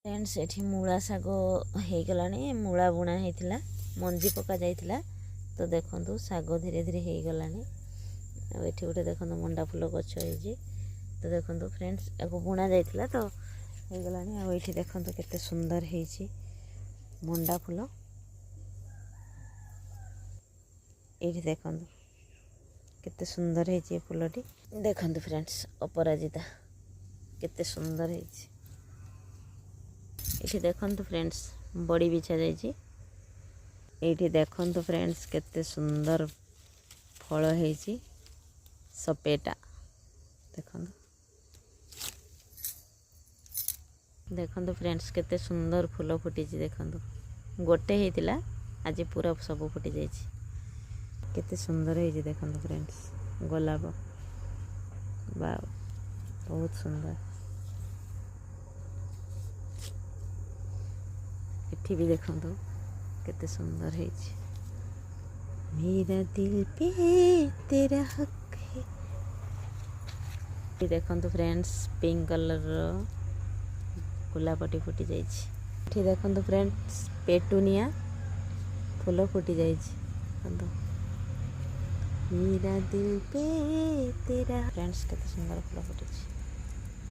Friends एठी मूला शाग होगलानी मूला बुणा होता मंजी पका जाइथिला तो देखो शाग धीरे धीरे होगलानी एठी गोटे देखो मंडा फूल गछ होइछि तो देखो फ्रेंड्स याको बुणा जाइथिला तो होगलानी आ एठी देखो केते सुंदर होइछि मंडा फूल एठी देखो केते सुंदर होइछि फूलटी देखो फ्रेंड्स अपराजिता केते सुंदर होइछि ये देखो फ्रेंड्स बड़ी बिछा जाइए ये देखो फ्रेंड्स केते सुंदर फल है सपेटा देखो देखो फ्रेंड्स केते सुंदर फूल फुटी देखो गोटे होता आज पूरा सब फुटी जाइए केते सुंदर है देखो फ्रेंड्स गोलाप बा बहुत सुंदर एठी भी देखो केते सुंदर है मेरा दिल पे तेरा हक है ये देखो फ्रेंड्स पिंक कलर गुलापटी फुटी जाइए देखो फ्रेंड्स पेटुनिया फूल फुटी जाइए मेरा दिल पे तेरा फ्रेंड्स केते सुंदर फूल फुटी।